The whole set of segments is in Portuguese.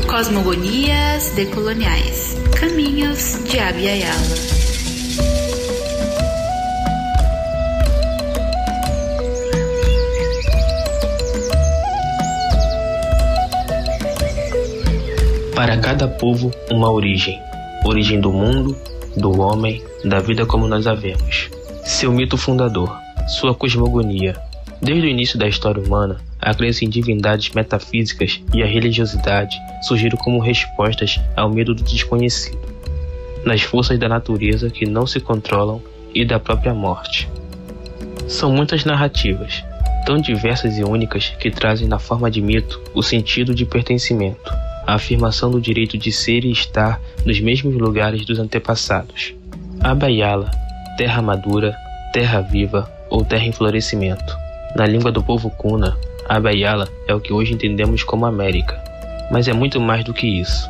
Cosmogonias decoloniais. Caminhos de Abya Yala. Para cada povo, uma origem do mundo, do homem, da vida como nós a vemos. Seu mito fundador, sua cosmogonia. Desde o início da história humana, a crença em divindades metafísicas e a religiosidade surgiram como respostas ao medo do desconhecido, nas forças da natureza que não se controlam e da própria morte. São muitas narrativas, tão diversas e únicas, que trazem na forma de mito o sentido de pertencimento, a afirmação do direito de ser e estar nos mesmos lugares dos antepassados. Abya Yala, terra madura, terra viva ou terra em florescimento. Na língua do povo Kuna, Abya Yala é o que hoje entendemos como América, mas é muito mais do que isso.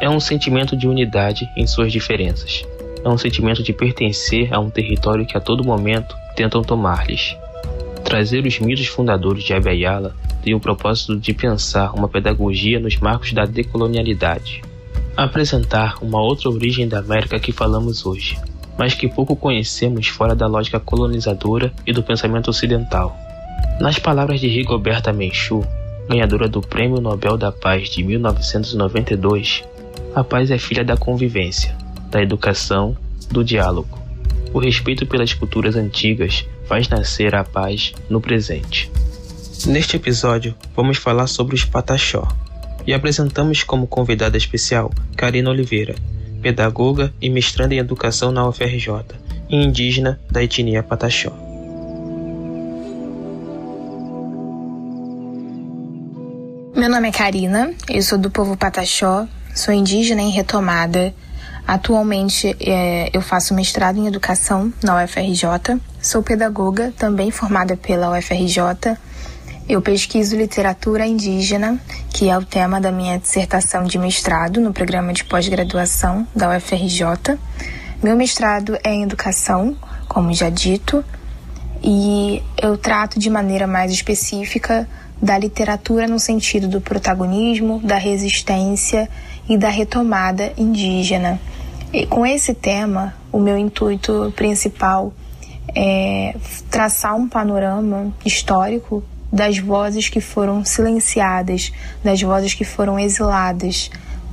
É um sentimento de unidade em suas diferenças. É um sentimento de pertencer a um território que a todo momento tentam tomar-lhes. Trazer os mitos fundadores de Abya Yala tem o propósito de pensar uma pedagogia nos marcos da decolonialidade. Apresentar uma outra origem da América que falamos hoje, mas que pouco conhecemos fora da lógica colonizadora e do pensamento ocidental. Nas palavras de Rigoberta Menchú, ganhadora do Prêmio Nobel da Paz de 1992, a paz é filha da convivência, da educação, do diálogo. O respeito pelas culturas antigas faz nascer a paz no presente. Neste episódio, vamos falar sobre os Pataxó e apresentamos como convidada especial Karina Oliveira, pedagoga e mestranda em educação na UFRJ e indígena da etnia Pataxó. Meu nome é Karina, eu sou do povo Pataxó, sou indígena em retomada. Atualmente eu faço mestrado em educação na UFRJ, sou pedagoga, também formada pela UFRJ. Eu pesquiso literatura indígena, que é o tema da minha dissertação de mestrado no programa de pós-graduação da UFRJ. Meu mestrado é em educação, como já dito, e eu trato de maneira mais específica da literatura no sentido do protagonismo, da resistência e da retomada indígena. E com esse tema, o meu intuito principal é traçar um panorama histórico das vozes que foram silenciadas, das vozes que foram exiladas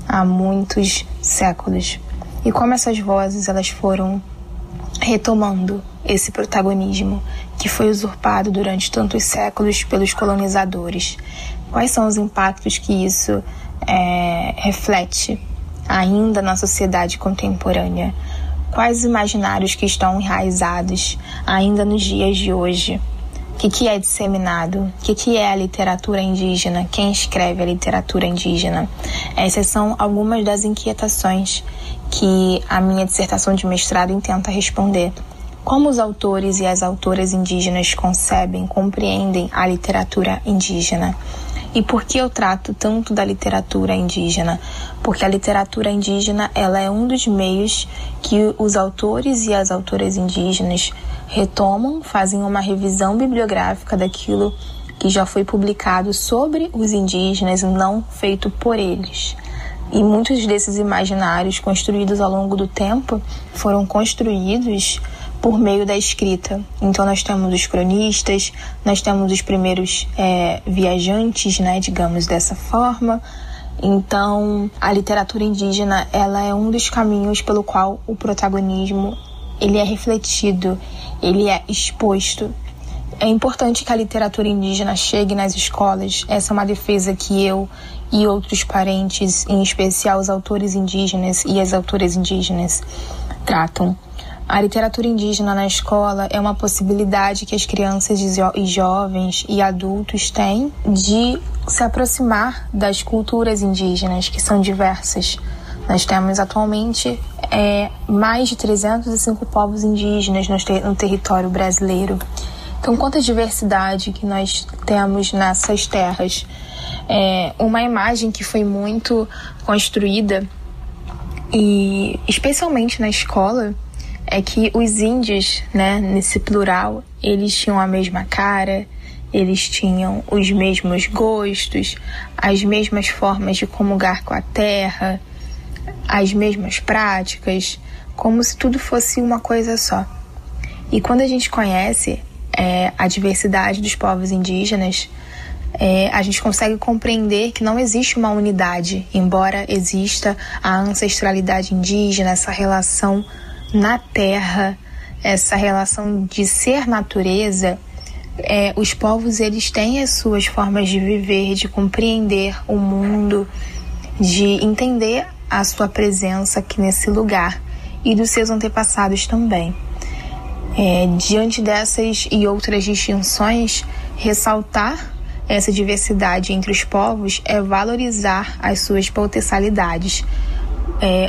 há muitos séculos. E como essas vozes elas foram retomando esse protagonismo que foi usurpado durante tantos séculos pelos colonizadores. Quais são os impactos que isso reflete ainda na sociedade contemporânea? Quais imaginários que estão enraizados ainda nos dias de hoje? O que é disseminado? O que é a literatura indígena? Quem escreve a literatura indígena? Essas são algumas das inquietações que a minha dissertação de mestrado intenta responder. Como os autores e as autoras indígenas concebem, compreendem a literatura indígena? E por que eu trato tanto da literatura indígena? Porque a literatura indígena ela é um dos meios que os autores e as autoras indígenas retomam, fazem uma revisão bibliográfica daquilo que já foi publicado sobre os indígenas, não feito por eles. E muitos desses imaginários construídos ao longo do tempo foram construídos por meio da escrita. Então nós temos os cronistas, nós temos os primeiros viajantes, né, digamos dessa forma. Então a literatura indígena ela é um dos caminhos pelo qual o protagonismo ele é refletido, ele é exposto. É importante que a literatura indígena chegue nas escolas. Essa é uma defesa que eu e outros parentes, em especial os autores indígenas e as autoras indígenas, tratam. A literatura indígena na escola é uma possibilidade que as crianças e jovens e adultos têm de se aproximar das culturas indígenas, que são diversas. Nós temos atualmente mais de 305 povos indígenas no território brasileiro. Então, quanta diversidade que nós temos nessas terras. Uma imagem que foi muito construída, e especialmente na escola, é que os índios, né, nesse plural, eles tinham a mesma cara, eles tinham os mesmos gostos, as mesmas formas de comungar com a terra, as mesmas práticas, como se tudo fosse uma coisa só. E quando a gente conhece a diversidade dos povos indígenas, a gente consegue compreender que não existe uma unidade, embora exista a ancestralidade indígena, essa relação na terra, essa relação de ser natureza. Os povos, eles têm as suas formas de viver, de compreender o mundo, de entender a sua presença aqui nesse lugar e dos seus antepassados também. Diante dessas e outras distinções, ressaltar essa diversidade entre os povos é valorizar as suas potencialidades.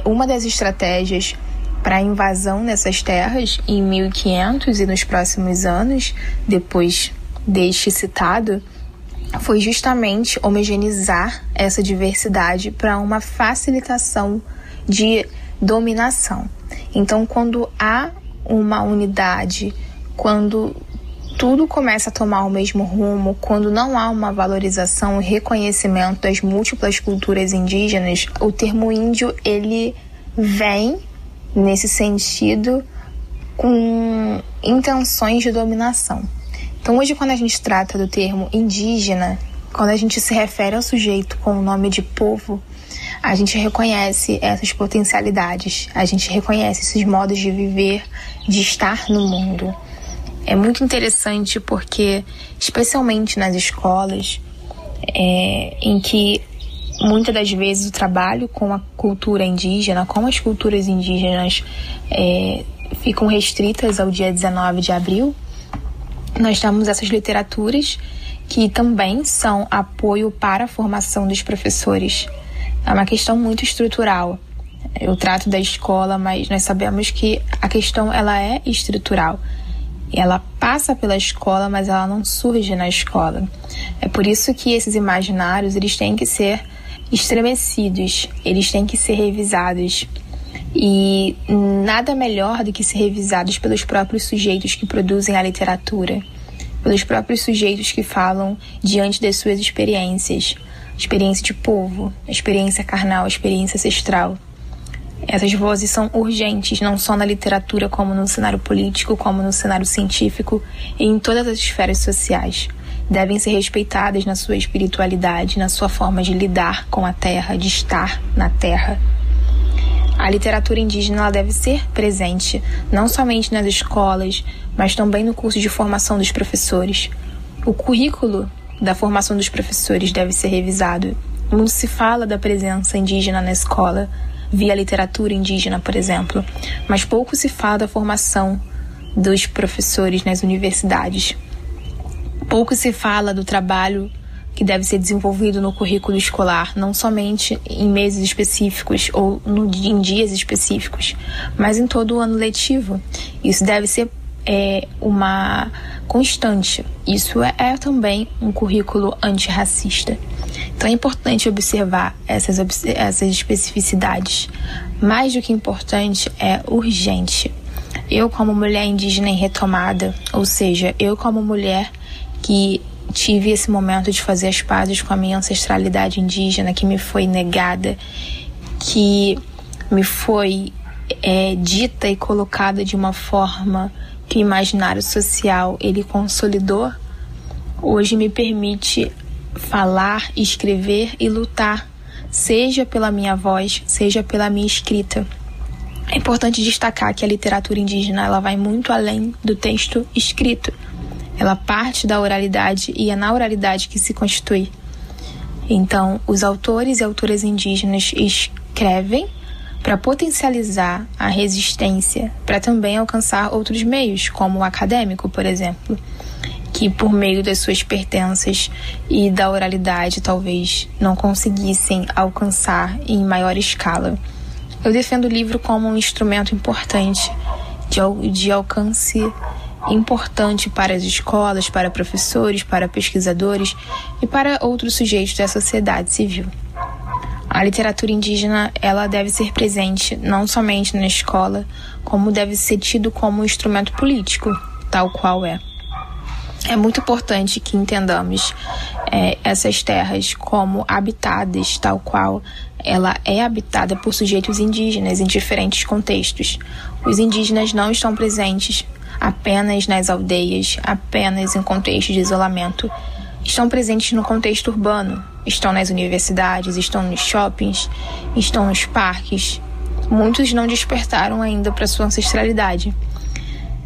Uma das estratégias para a invasão nessas terras em 1500 e nos próximos anos, depois deste citado, foi justamente homogeneizar essa diversidade para uma facilitação de dominação. Então, quando há uma unidade, quando tudo começa a tomar o mesmo rumo, quando não há uma valorização e reconhecimento das múltiplas culturas indígenas, o termo índio, ele vem nesse sentido com intenções de dominação. Então, hoje, quando a gente trata do termo indígena, quando a gente se refere ao sujeito com o nome de povo, a gente reconhece essas potencialidades, a gente reconhece esses modos de viver, de estar no mundo. É muito interessante porque, especialmente nas escolas, em que muitas das vezes o trabalho com a cultura indígena, com as culturas indígenas, ficam restritas ao dia 19 de abril, nós temos essas literaturas que também são apoio para a formação dos professores. É uma questão muito estrutural. Eu trato da escola, mas nós sabemos que a questão ela é estrutural. Ela passa pela escola, mas ela não surge na escola. É por isso que esses imaginários, eles têm que ser estremecidos, eles têm que ser revisados. E nada melhor do que ser revisados pelos próprios sujeitos que produzem a literatura, pelos próprios sujeitos que falam diante das suas experiências, experiência de povo, experiência carnal, experiência ancestral. Essas vozes são urgentes, não só na literatura, como no cenário político, como no cenário científico e em todas as esferas sociais. Devem ser respeitadas na sua espiritualidade, na sua forma de lidar com a terra, de estar na terra. A literatura indígena ela deve ser presente, não somente nas escolas, mas também no curso de formação dos professores. O currículo da formação dos professores deve ser revisado. Muito se fala da presença indígena na escola, via literatura indígena, por exemplo, mas pouco se fala da formação dos professores nas universidades. Pouco se fala do trabalho que deve ser desenvolvido no currículo escolar, não somente em meses específicos ou em dias específicos, mas em todo o ano letivo. Isso deve ser uma constante. Isso é também um currículo antirracista. Então é importante observar essas especificidades. Mais do que importante, é urgente. Eu, como mulher indígena em retomada, ou seja, eu como mulher que tive esse momento de fazer as pazes com a minha ancestralidade indígena que me foi negada, que me foi dita e colocada de uma forma que o imaginário social ele consolidou, hoje me permite falar, escrever e lutar, seja pela minha voz, seja pela minha escrita. É importante destacar que a literatura indígena ela vai muito além do texto escrito. Ela parte da oralidade e é na oralidade que se constitui. Então, os autores e autoras indígenas escrevem para potencializar a resistência, para também alcançar outros meios, como o acadêmico, por exemplo, que por meio das suas pertenças e da oralidade talvez não conseguissem alcançar em maior escala. Eu defendo o livro como um instrumento importante de alcance importante para as escolas, para professores, para pesquisadores e para outros sujeitos da sociedade civil. A literatura indígena, ela deve ser presente não somente na escola, como deve ser tido como um instrumento político, tal qual é. É muito importante que entendamos essas terras como habitadas, tal qual ela é habitada por sujeitos indígenas em diferentes contextos. Os indígenas não estão presentes apenas nas aldeias, apenas em contexto de isolamento. Estão presentes no contexto urbano, estão nas universidades, estão nos shoppings, estão nos parques. Muitos não despertaram ainda para sua ancestralidade,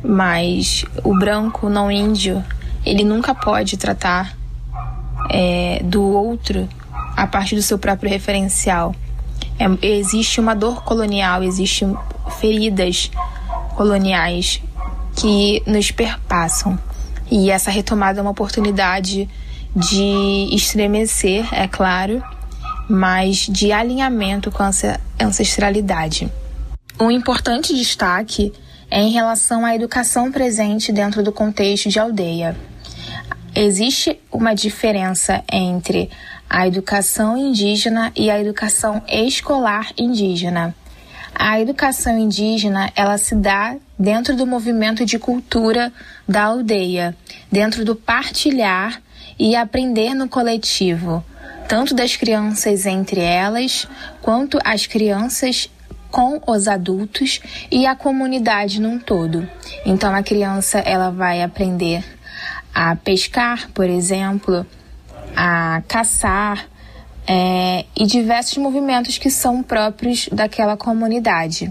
mas o branco não índio, ele nunca pode tratar do outro a partir do seu próprio referencial. Existe uma dor colonial, existem feridas coloniais que nos perpassam. E essa retomada é uma oportunidade de estremecer, é claro, mas de alinhamento com a ancestralidade. Um importante destaque é em relação à educação presente dentro do contexto de aldeia. Existe uma diferença entre a educação indígena e a educação escolar indígena. A educação indígena, ela se dá dentro do movimento de cultura da aldeia, dentro do partilhar e aprender no coletivo, tanto das crianças entre elas, quanto as crianças com os adultos e a comunidade num todo. Então a criança, ela vai aprender a pescar, por exemplo, a caçar, e diversos movimentos que são próprios daquela comunidade.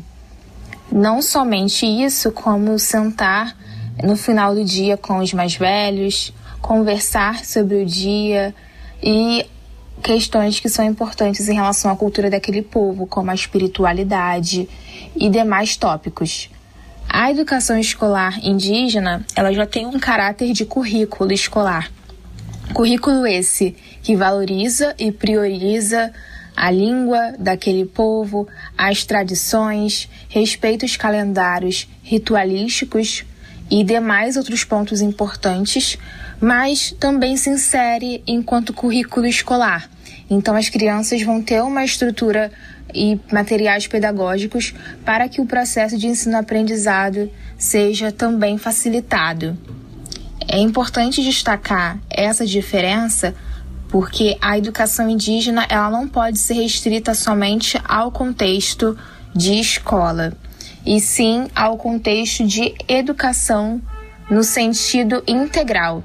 Não somente isso, como sentar no final do dia com os mais velhos, conversar sobre o dia e questões que são importantes em relação à cultura daquele povo, como a espiritualidade e demais tópicos. A educação escolar indígena, ela já tem um caráter de currículo escolar. Currículo esse que valoriza e prioriza a língua daquele povo, as tradições, respeita os calendários ritualísticos e demais outros pontos importantes, mas também se insere enquanto currículo escolar. Então as crianças vão ter uma estrutura e materiais pedagógicos para que o processo de ensino-aprendizado seja também facilitado. É importante destacar essa diferença porque a educação indígena, ela não pode ser restrita somente ao contexto de escola, e sim ao contexto de educação no sentido integral,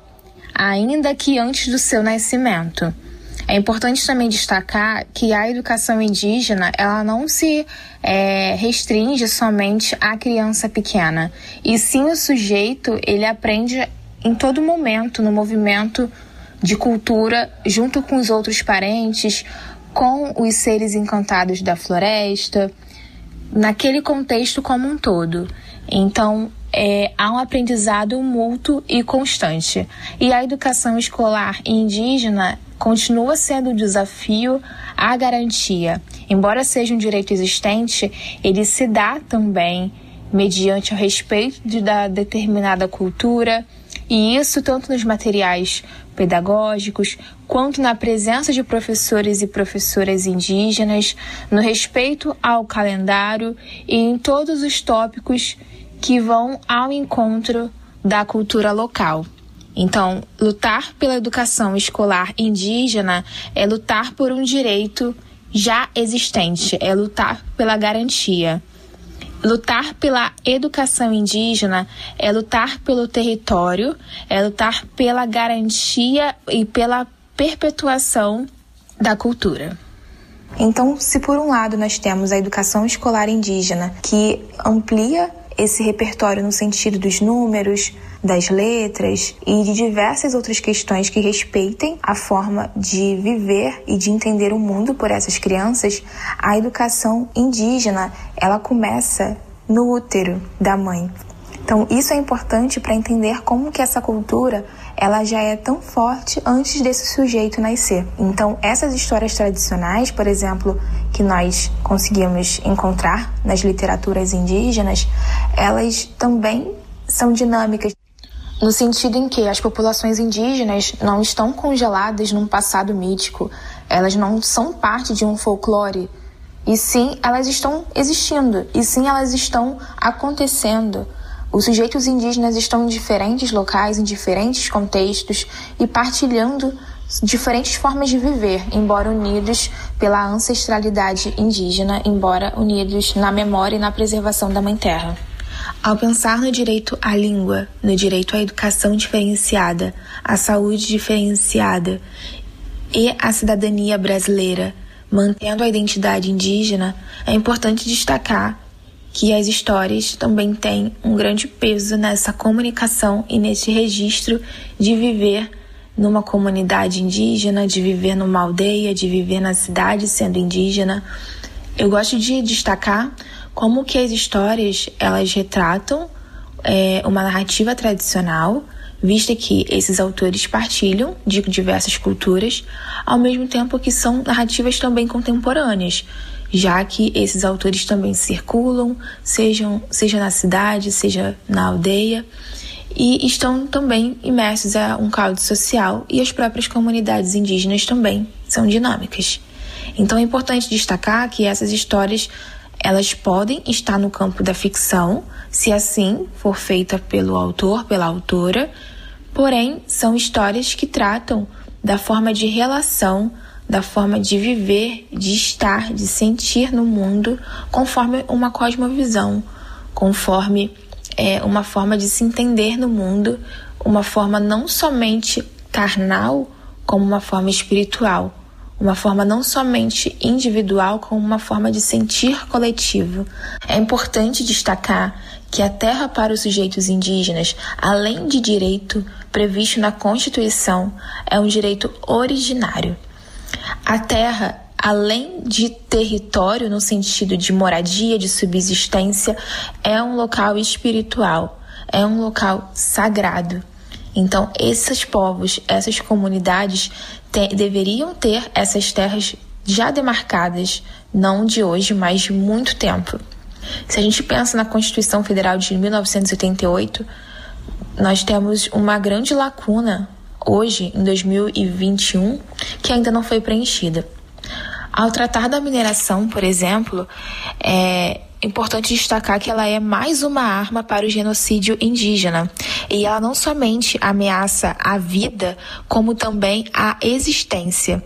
ainda que antes do seu nascimento. É importante também destacar que a educação indígena, ela não se restringe somente à criança pequena, e sim o sujeito, ele aprende em todo momento no movimento de cultura, junto com os outros parentes, com os seres encantados da floresta, naquele contexto como um todo. Então, há um aprendizado mútuo e constante. E a educação escolar indígena continua sendo um desafio à garantia. Embora seja um direito existente, ele se dá também mediante o respeito da determinada cultura, e isso tanto nos materiais pedagógicos, quanto na presença de professores e professoras indígenas, no respeito ao calendário e em todos os tópicos que vão ao encontro da cultura local. Então, lutar pela educação escolar indígena é lutar por um direito já existente, é lutar pela garantia. Lutar pela educação indígena é lutar pelo território, é lutar pela garantia e pela perpetuação da cultura. Então, se por um lado nós temos a educação escolar indígena, que amplia esse repertório no sentido dos números, das letras e de diversas outras questões que respeitem a forma de viver e de entender o mundo por essas crianças, a educação indígena, ela começa no útero da mãe. Então, isso é importante para entender como que essa cultura, ela já é tão forte antes desse sujeito nascer. Então, essas histórias tradicionais, por exemplo, que nós conseguimos encontrar nas literaturas indígenas, elas também são dinâmicas, no sentido em que as populações indígenas não estão congeladas num passado mítico. Elas não são parte de um folclore, e sim elas estão existindo, e sim elas estão acontecendo. Os sujeitos indígenas estão em diferentes locais, em diferentes contextos e partilhando diferentes formas de viver, embora unidos pela ancestralidade indígena, embora unidos na memória e na preservação da Mãe Terra. Ao pensar no direito à língua, no direito à educação diferenciada, à saúde diferenciada e à cidadania brasileira, mantendo a identidade indígena, é importante destacar que as histórias também têm um grande peso nessa comunicação e nesse registro de viver numa comunidade indígena, de viver numa aldeia, de viver na cidade sendo indígena. Eu gosto de destacar como que as histórias, elas retratam uma narrativa tradicional, vista que esses autores partilham de diversas culturas, ao mesmo tempo que são narrativas também contemporâneas, já que esses autores também circulam, seja na cidade, seja na aldeia, e estão também imersos a um caldo social, e as próprias comunidades indígenas também são dinâmicas. Então é importante destacar que essas histórias, elas podem estar no campo da ficção, se assim for feita pelo autor, pela autora, porém são histórias que tratam da forma de relação, da forma de viver, de estar, de sentir no mundo, conforme uma cosmovisão, conforme uma forma de se entender no mundo, uma forma não somente carnal, como uma forma espiritual, uma forma não somente individual, como uma forma de sentir coletivo. É importante destacar que a terra para os sujeitos indígenas, além de direito previsto na Constituição, é um direito originário. A terra, além de território no sentido de moradia, de subsistência, é um local espiritual, é um local sagrado. Então, esses povos, essas comunidades deveriam ter essas terras já demarcadas, não de hoje, mas de muito tempo. Se a gente pensa na Constituição Federal de 1988, nós temos uma grande lacuna hoje, em 2021, que ainda não foi preenchida. Ao tratar da mineração, por exemplo, é importante destacar que ela é mais uma arma para o genocídio indígena. E ela não somente ameaça a vida, como também a existência.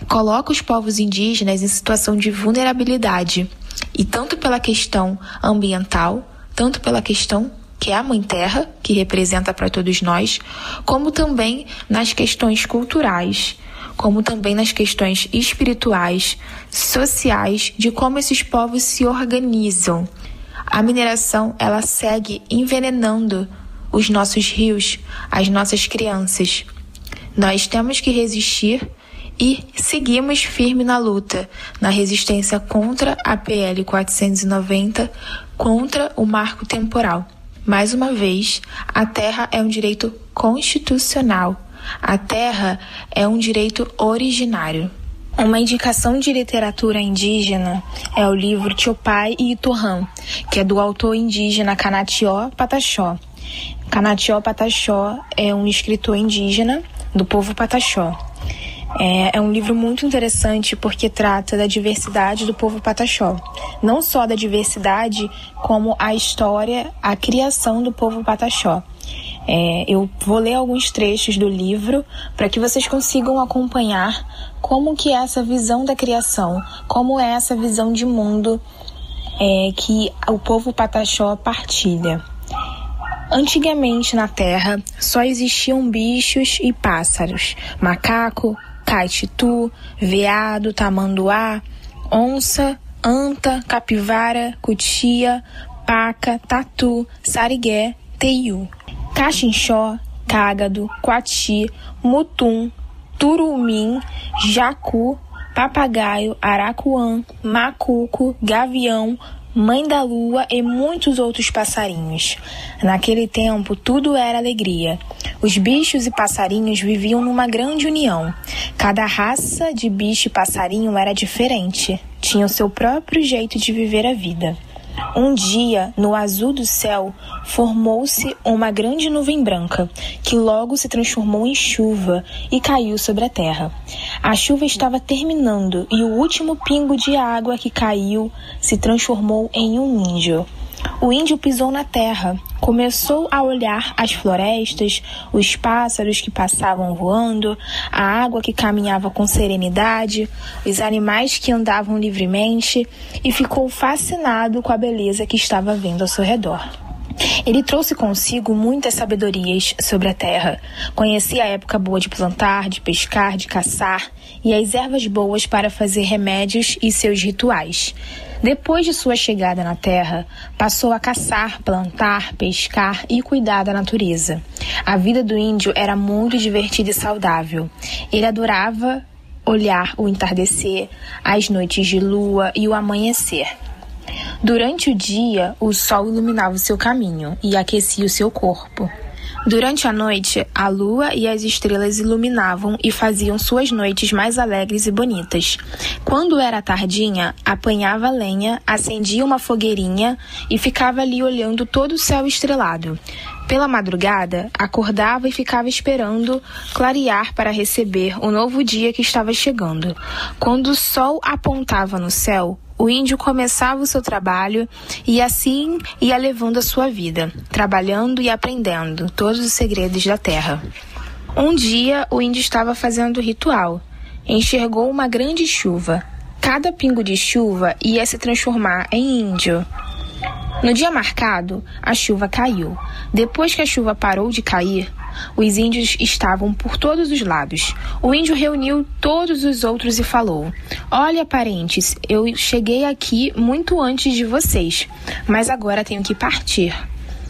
Coloca os povos indígenas em situação de vulnerabilidade. E tanto pela questão ambiental, tanto pela questão que é a Mãe Terra, que representa para todos nós, como também nas questões culturais, como também nas questões espirituais, sociais, de como esses povos se organizam. A mineração, ela segue envenenando os nossos rios, as nossas crianças. Nós temos que resistir e seguimos firme na luta, na resistência contra a PL 490, contra o marco temporal. Mais uma vez, a terra é um direito constitucional. A terra é um direito originário. Uma indicação de literatura indígena é o livro Tiopai e Itorrã, que é do autor indígena Canatió Pataxó. Canatió Pataxó é um escritor indígena do povo Pataxó. É um livro muito interessante porque trata da diversidade do povo Pataxó. Não só da diversidade, como a história, a criação do povo Pataxó. Eu vou ler alguns trechos do livro para que vocês consigam acompanhar como que é essa visão da criação, como é essa visão de mundo que o povo Pataxó partilha. Antigamente na Terra só existiam bichos e pássaros, macaco, caititu, veado, tamanduá, onça, anta, capivara, cutia, paca, tatu, sarigué, teiu, caxinchó, cágado, coati, mutum, turumim, jacu, papagaio, aracuã, macuco, gavião, mãe da lua e muitos outros passarinhos. Naquele tempo, tudo era alegria. Os bichos e passarinhos viviam numa grande união. Cada raça de bicho e passarinho era diferente. Tinha o seu próprio jeito de viver a vida. Um dia, no azul do céu, formou-se uma grande nuvem branca, que logo se transformou em chuva e caiu sobre a terra. A chuva estava terminando e o último pingo de água que caiu se transformou em um índio. O índio pisou na terra, começou a olhar as florestas, os pássaros que passavam voando, a água que caminhava com serenidade, os animais que andavam livremente e ficou fascinado com a beleza que estava vendo ao seu redor. Ele trouxe consigo muitas sabedorias sobre a terra. Conhecia a época boa de plantar, de pescar, de caçar e as ervas boas para fazer remédios e seus rituais. Depois de sua chegada na terra, passou a caçar, plantar, pescar e cuidar da natureza. A vida do índio era muito divertida e saudável. Ele adorava olhar o entardecer, as noites de lua e o amanhecer. Durante o dia, o sol iluminava o seu caminho e aquecia o seu corpo. Durante a noite, a lua e as estrelas iluminavam e faziam suas noites mais alegres e bonitas. Quando era tardinha, apanhava lenha, acendia uma fogueirinha e ficava ali olhando todo o céu estrelado. Pela madrugada, acordava e ficava esperando clarear para receber o novo dia que estava chegando. Quando o sol apontava no céu, o índio começava o seu trabalho e assim ia levando a sua vida, trabalhando e aprendendo todos os segredos da terra. Um dia, o índio estava fazendo o ritual. Enxergou uma grande chuva. Cada pingo de chuva ia se transformar em índio. No dia marcado, a chuva caiu. Depois que a chuva parou de cair, os índios estavam por todos os lados. O índio reuniu todos os outros e falou: "Olha, parentes, eu cheguei aqui muito antes de vocês, mas agora tenho que partir."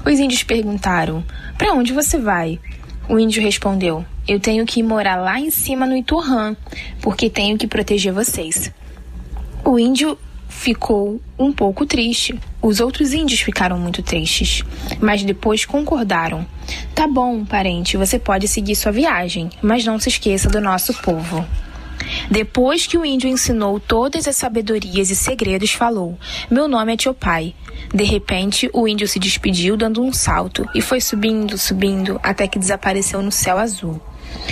Os índios perguntaram: "Para onde você vai?" O índio respondeu: "Eu tenho que ir morar lá em cima no Itorrã, porque tenho que proteger vocês." O índio ficou um pouco triste. Os outros índios ficaram muito tristes, mas depois concordaram. "Tá bom, parente, você pode seguir sua viagem, mas não se esqueça do nosso povo." Depois que o índio ensinou todas as sabedorias e segredos, falou: "Meu nome é teu pai." De repente, o índio se despediu dando um salto e foi subindo, subindo, até que desapareceu no céu azul.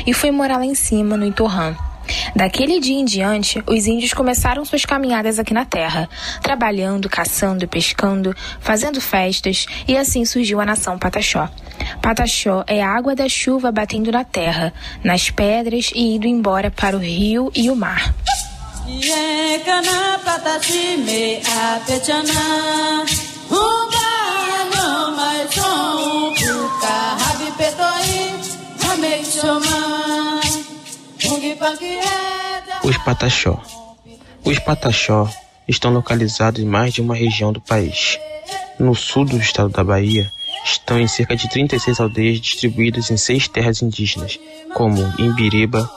E foi morar lá em cima, no Itorrã. Daquele dia em diante, os índios começaram suas caminhadas aqui na terra, trabalhando, caçando, pescando, fazendo festas, e assim surgiu a nação Pataxó. Pataxó é a água da chuva batendo na terra, nas pedras e indo embora para o rio e o mar. Os Pataxó. Os Pataxó estão localizados em mais de uma região do país. No sul do estado da Bahia, estão em cerca de 36 aldeias distribuídas em 6 terras indígenas, como Imbiriba,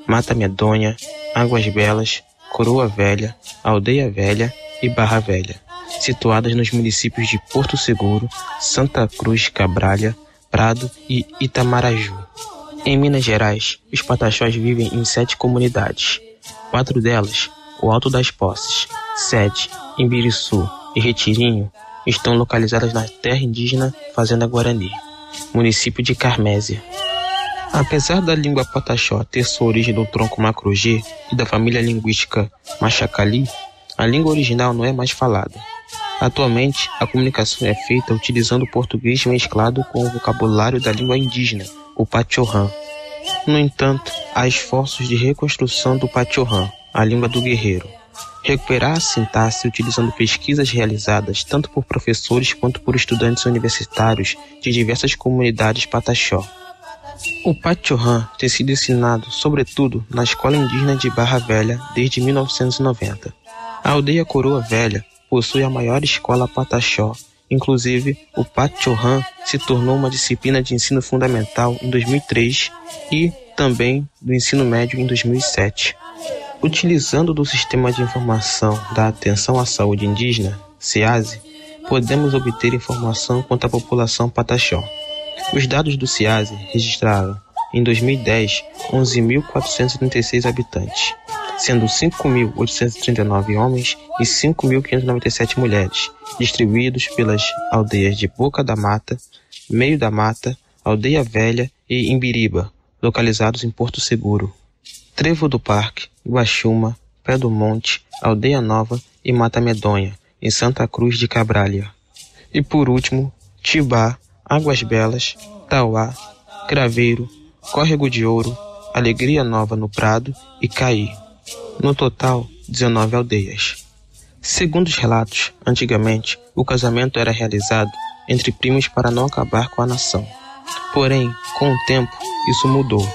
Mata Medonha, Águas Belas, Coroa Velha, Aldeia Velha e Barra Velha, situadas nos municípios de Porto Seguro, Santa Cruz Cabralha, Prado e Itamaraju. Em Minas Gerais, os Pataxós vivem em 7 comunidades. 4 delas, o Alto das Poças, Sede, Imbiriçu e Retirinho, estão localizadas na terra indígena Fazenda Guarani, município de Carmésia. Apesar da língua Pataxó ter sua origem do tronco Macro-G e da família linguística Machacali, a língua original não é mais falada. Atualmente, a comunicação é feita utilizando o português mesclado com o vocabulário da língua indígena, o Pachorrã. No entanto, há esforços de reconstrução do Pachorrã, a língua do guerreiro. Recuperar a sintaxe utilizando pesquisas realizadas tanto por professores quanto por estudantes universitários de diversas comunidades Pataxó. O Pachorrã tem sido ensinado, sobretudo, na Escola Indígena de Barra Velha desde 1990. A aldeia Coroa Velha possui a maior escola Pataxó. Inclusive, o Pachorrã se tornou uma disciplina de ensino fundamental em 2003 e também do ensino médio em 2007. Utilizando do Sistema de Informação da Atenção à Saúde Indígena, SEASI, podemos obter informação quanto à população Pataxó. Os dados do SEASI registraram, em 2010, 11.436 habitantes, sendo 5.839 homens e 5.597 mulheres, distribuídos pelas aldeias de Boca da Mata, Meio da Mata, Aldeia Velha e Imbiriba, localizados em Porto Seguro, Trevo do Parque, Guaxuma, Pé do Monte, Aldeia Nova e Mata Medonha, em Santa Cruz de Cabralha. E por último, Tibá, Águas Belas, Tauá, Craveiro, Córrego de Ouro, Alegria Nova no Prado e Caí. No total, 19 aldeias. Segundo os relatos, antigamente, o casamento era realizado entre primos para não acabar com a nação. Porém, com o tempo, isso mudou.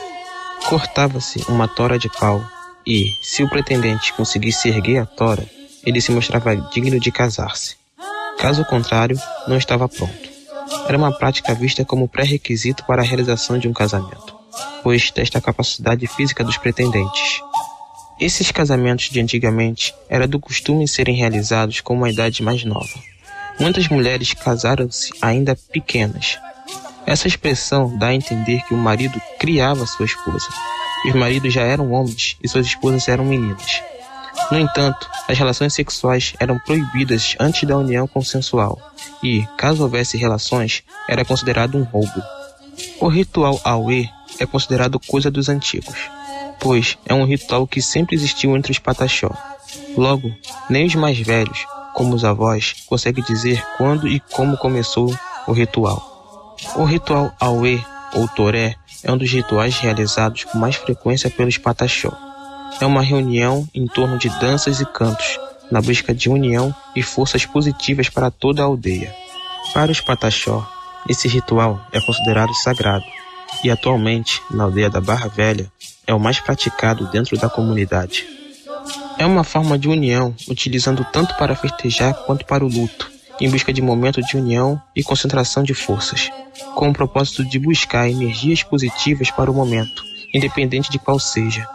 Cortava-se uma tora de pau e, se o pretendente conseguisse erguer a tora, ele se mostrava digno de casar-se. Caso contrário, não estava pronto. Era uma prática vista como pré-requisito para a realização de um casamento, pois testa a capacidade física dos pretendentes. Esses casamentos de antigamente era do costume serem realizados com uma idade mais nova. Muitas mulheres casaram-se ainda pequenas. Essa expressão dá a entender que o marido criava sua esposa. Os maridos já eram homens e suas esposas eram meninas. No entanto, as relações sexuais eram proibidas antes da união consensual e, caso houvesse relações, era considerado um roubo. O ritual Auê é considerado coisa dos antigos, pois é um ritual que sempre existiu entre os Pataxó. Logo, nem os mais velhos, como os avós, conseguem dizer quando e como começou o ritual. O ritual Auê, ou Toré, é um dos rituais realizados com mais frequência pelos Pataxó. É uma reunião em torno de danças e cantos, na busca de união e forças positivas para toda a aldeia. Para os Pataxó, esse ritual é considerado sagrado e atualmente, na aldeia da Barra Velha, é o mais praticado dentro da comunidade. É uma forma de união, utilizando tanto para festejar quanto para o luto, em busca de momento de união e concentração de forças, com o propósito de buscar energias positivas para o momento, independente de qual seja.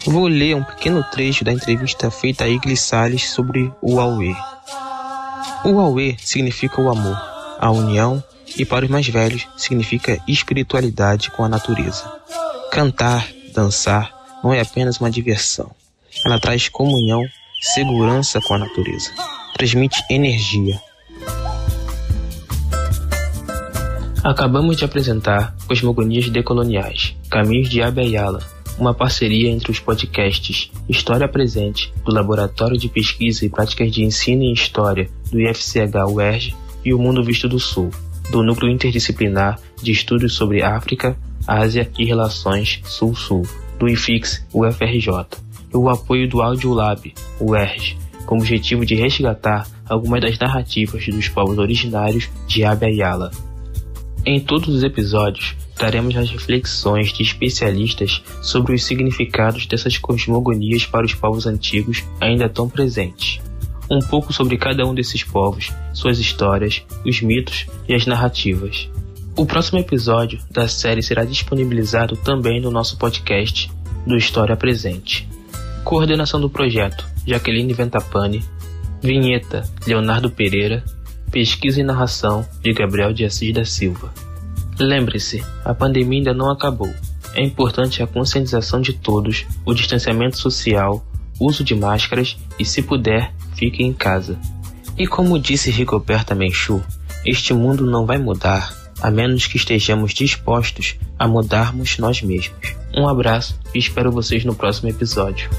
Vou ler um pequeno trecho da entrevista feita a Iglis Salles sobre o Auê. O Auê significa o amor, a união, e para os mais velhos significa espiritualidade com a natureza. Cantar, dançar, não é apenas uma diversão. Ela traz comunhão, segurança com a natureza. Transmite energia. Acabamos de apresentar Cosmogonias Decoloniais, Caminhos de Abya-Yala, uma parceria entre os podcasts História Presente, do Laboratório de Pesquisa e Práticas de Ensino em História do IFCH-UERJ, e o Mundo Visto do Sul, do Núcleo Interdisciplinar de Estudos sobre África, Ásia e Relações Sul-Sul, do IFIX-UFRJ, e o apoio do Audiolab, UERJ, com o objetivo de resgatar algumas das narrativas dos povos originários de Abya-Yala. Em todos os episódios, traremos as reflexões de especialistas sobre os significados dessas cosmogonias para os povos antigos ainda tão presentes. Um pouco sobre cada um desses povos, suas histórias, os mitos e as narrativas. O próximo episódio da série será disponibilizado também no nosso podcast do História Presente. Coordenação do projeto, Jaqueline Ventapani. Vinheta, Leonardo Pereira. Pesquisa e narração, de Gabriel de Assis da Silva. Lembre-se, a pandemia ainda não acabou. É importante a conscientização de todos, o distanciamento social, uso de máscaras e, se puder, fique em casa. E como disse Rigoberta Menchú, este mundo não vai mudar, a menos que estejamos dispostos a mudarmos nós mesmos. Um abraço e espero vocês no próximo episódio.